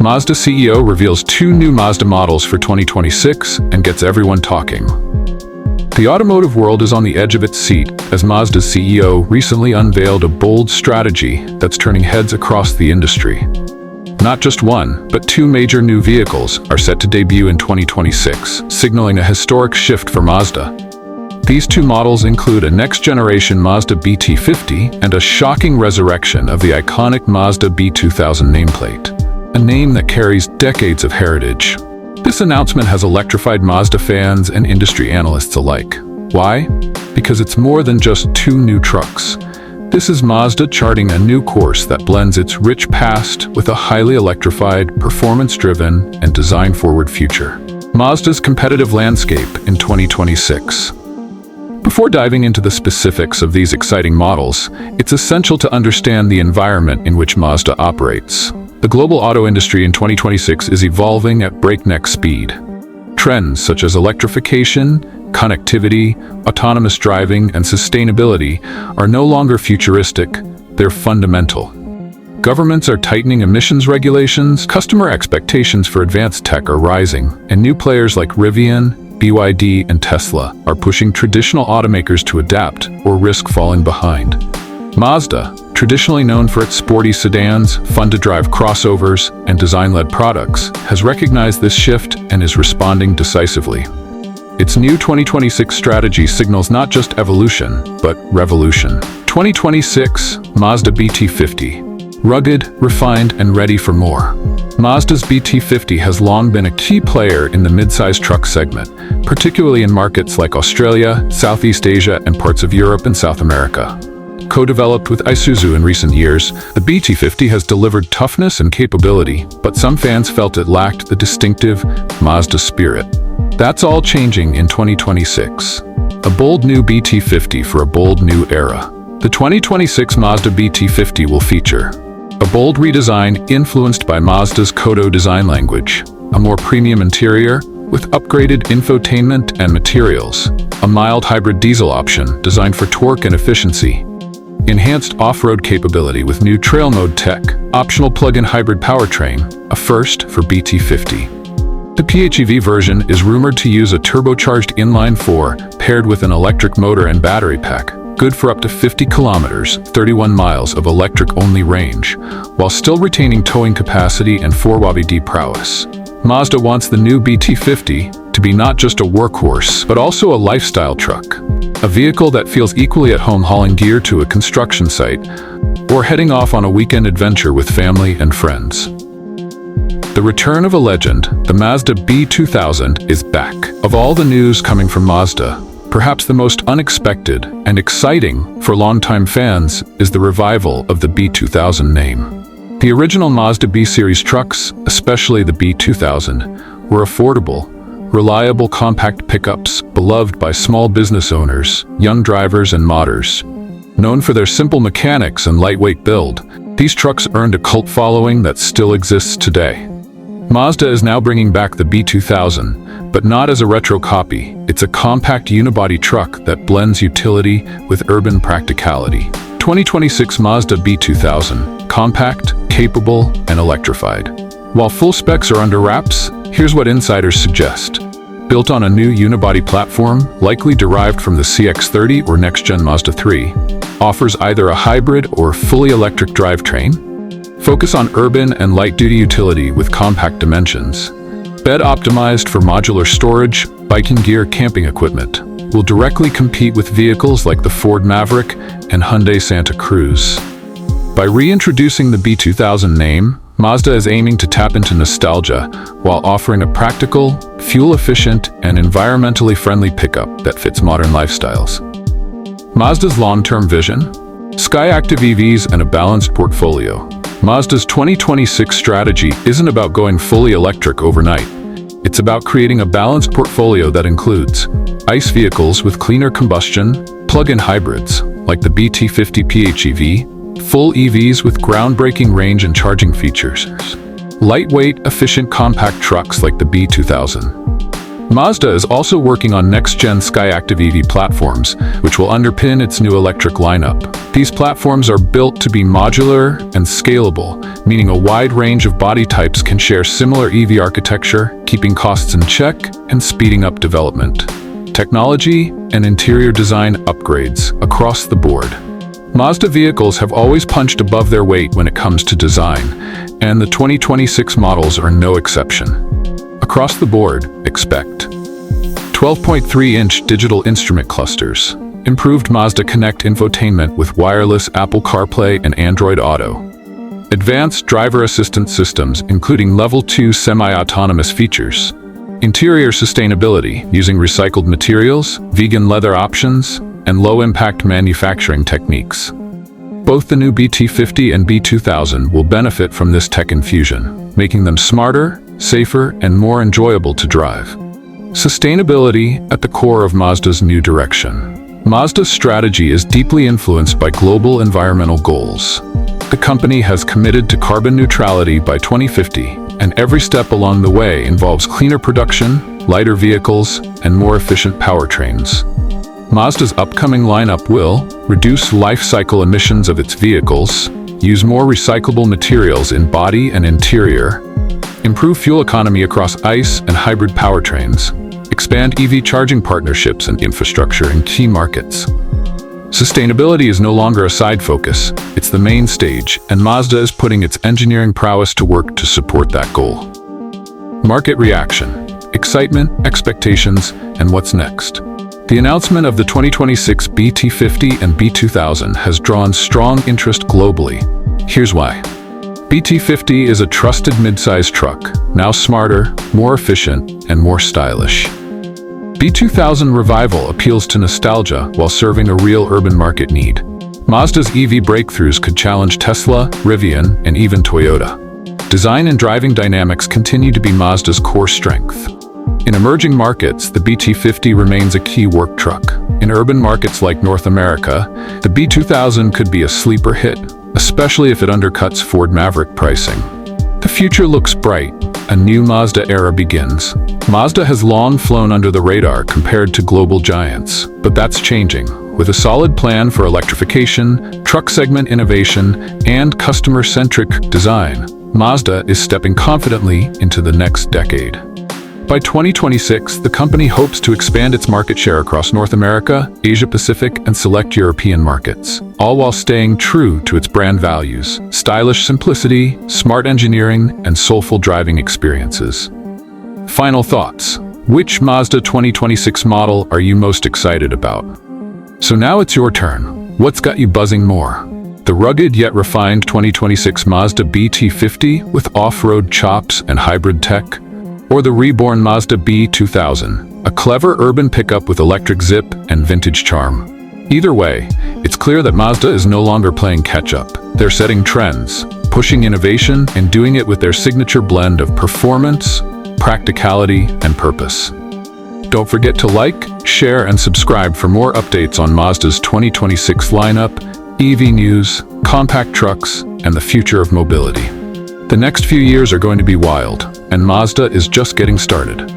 Mazda CEO reveals 2 new Mazda models for 2026 and gets everyone talking. The automotive world is on the edge of its seat as Mazda's CEO recently unveiled a bold strategy that's turning heads across the industry. Not just one, but 2 major new vehicles are set to debut in 2026, signaling a historic shift for Mazda. These 2 models include a next-generation Mazda BT50 and a shocking resurrection of the iconic Mazda B2000 nameplate, a name that carries decades of heritage. This announcement has electrified Mazda fans and industry analysts alike. Why? Because it's more than just 2 new trucks. This is Mazda charting a new course that blends its rich past with a highly electrified, performance-driven, and design-forward future. Mazda's competitive landscape in 2026. Before diving into the specifics of these exciting models, it's essential to understand the environment in which Mazda operates. The global auto industry in 2026 is evolving at breakneck speed. Trends such as electrification, connectivity, autonomous driving, and sustainability are no longer futuristic, they're fundamental. Governments are tightening emissions regulations, customer expectations for advanced tech are rising, and new players like Rivian, BYD, and Tesla are pushing traditional automakers to adapt or risk falling behind. Mazda, traditionally known for its sporty sedans, fun-to-drive crossovers, and design-led products, has recognized this shift and is responding decisively. Its new 2026 strategy signals not just evolution, but revolution. 2026 Mazda BT50. Rugged, refined, and ready for more. Mazda's BT50 has long been a key player in the mid-size truck segment, particularly in markets like Australia, Southeast Asia, and parts of Europe and South America. Co-developed with Isuzu in recent years, the BT50 has delivered toughness and capability, but some fans felt it lacked the distinctive Mazda spirit. That's all changing in 2026. A bold new BT50 for a bold new era. The 2026 Mazda BT50 will feature a bold redesign influenced by Mazda's Kodo design language, a more premium interior with upgraded infotainment and materials, a mild hybrid diesel option designed for torque and efficiency, enhanced off-road capability with new trail mode tech, optional plug-in hybrid powertrain, a first for BT50. The PHEV version is rumored to use a turbocharged inline-4 paired with an electric motor and battery pack, good for up to 50 kilometers, 31 miles of electric-only range, while still retaining towing capacity and 4WD prowess. Mazda wants the new BT50 to be not just a workhorse, but also a lifestyle truck. A vehicle that feels equally at home hauling gear to a construction site or heading off on a weekend adventure with family and friends. The return of a legend, the Mazda B2000, is back. Of all the news coming from Mazda, perhaps the most unexpected and exciting for longtime fans is the revival of the B2000 name. The original Mazda B-Series trucks, especially the B2000, were affordable, reliable compact pickups beloved by small business owners, young drivers, and modders. Known for their simple mechanics and lightweight build, these trucks earned a cult following that still exists today. Mazda is now bringing back the B2000, but not as a retro copy. It's a compact unibody truck that blends utility with urban practicality. 2026 Mazda B2000, compact, capable, and electrified. While full specs are under wraps, here's what insiders suggest. Built on a new unibody platform, likely derived from the CX-30 or next-gen Mazda 3, offers either a hybrid or fully electric drivetrain. Focus on urban and light-duty utility with compact dimensions. Bed optimized for modular storage, biking gear, camping equipment. Will directly compete with vehicles like the Ford Maverick and Hyundai Santa Cruz. By reintroducing the B2000 name, Mazda is aiming to tap into nostalgia while offering a practical, fuel-efficient, and environmentally friendly pickup that fits modern lifestyles. Mazda's long-term vision? Sky-active EVs and a balanced portfolio. Mazda's 2026 strategy isn't about going fully electric overnight. It's about creating a balanced portfolio that includes ICE vehicles with cleaner combustion, plug-in hybrids, like the BT50 PHEV, full EVs with groundbreaking range and charging features, lightweight, efficient compact trucks like the B2000. Mazda is also working on next-gen Skyactiv EV platforms, which will underpin its new electric lineup. These platforms are built to be modular and scalable, meaning a wide range of body types can share similar EV architecture, keeping costs in check and speeding up development. Technology and interior design upgrades across the board. Mazda vehicles have always punched above their weight when it comes to design, and the 2026 models are no exception. Across the board, expect 12.3-inch digital instrument clusters, improved Mazda Connect infotainment with wireless Apple CarPlay and Android Auto, advanced driver assistance systems including Level 2 semi-autonomous features, interior sustainability using recycled materials, vegan leather options, and low-impact manufacturing techniques. Both the new BT50 and B2000 will benefit from this tech infusion, making them smarter, safer, and more enjoyable to drive. Sustainability at the core of Mazda's new direction. Mazda's strategy is deeply influenced by global environmental goals. The company has committed to carbon neutrality by 2050, and every step along the way involves cleaner production, lighter vehicles, and more efficient powertrains. Mazda's upcoming lineup will reduce life cycle emissions of its vehicles, use more recyclable materials in body and interior, improve fuel economy across ICE and hybrid powertrains, expand EV charging partnerships and infrastructure in key markets. Sustainability is no longer a side focus, it's the main stage, and Mazda is putting its engineering prowess to work to support that goal. Market reaction, excitement, expectations, and what's next? The announcement of the 2026 BT50 and B2000 has drawn strong interest globally. Here's why. BT50 is a trusted midsize truck, now smarter, more efficient, and more stylish. B2000 Revival appeals to nostalgia while serving a real urban market need. Mazda's EV breakthroughs could challenge Tesla, Rivian, and even Toyota. Design and driving dynamics continue to be Mazda's core strength. In emerging markets, the BT50 remains a key work truck. In urban markets like North America, the B2000 could be a sleeper hit, especially if it undercuts Ford Maverick pricing. The future looks bright. A new Mazda era begins. Mazda has long flown under the radar compared to global giants, but that's changing. With a solid plan for electrification, truck segment innovation, and customer-centric design, Mazda is stepping confidently into the next decade. By 2026, the company hopes to expand its market share across North America, Asia-Pacific, and select European markets, all while staying true to its brand values: stylish simplicity, smart engineering, and soulful driving experiences. Final thoughts. Which Mazda 2026 model are you most excited about? So now it's your turn. What's got you buzzing more? The rugged yet refined 2026 Mazda BT50 with off-road chops and hybrid tech? Or the reborn Mazda B2000, a clever urban pickup with electric zip and vintage charm? Either way, it's clear that Mazda is no longer playing catch-up. They're setting trends, pushing innovation, and doing it with their signature blend of performance, practicality, and purpose. Don't forget to like, share, and subscribe for more updates on Mazda's 2026 lineup, EV news, compact trucks, and the future of mobility. The next few years are going to be wild, and Mazda is just getting started.